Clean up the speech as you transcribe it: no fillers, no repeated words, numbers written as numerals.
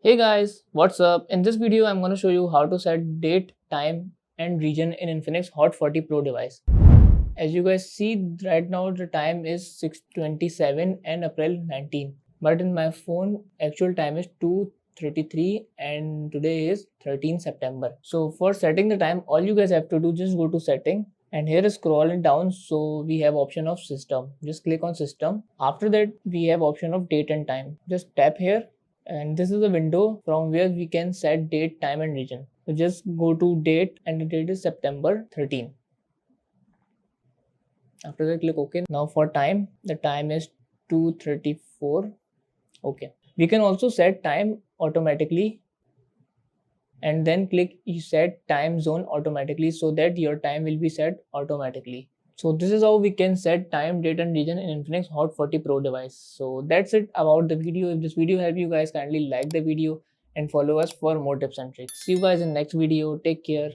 Hey guys, what's up? In this video, I'm going to show you how to set date, time, and region in Infinix Hot 40 Pro device. As you guys see right now, the time is 6:27 and April 19. But in my phone, actual time is 2:33 and today is 13 September. So for setting the time, all you guys have to do just go to setting. And here is scrolling down, so we have option of system. Just click on system. After that, we have option of date and time. Just tap here and this is a window from where we can set date, time and region. So just go to date and the date is September 13. After that click OK. Now for time, the time is 2:34. OK. We can also set time automatically and then click set time zone automatically so that your time will be set automatically. So this is how we can set time, date and region in Infinix Hot 40 Pro device. So that's it about the video. If this video helped you guys, kindly like the video and follow us for more tips and tricks. See you guys in next video. Take care.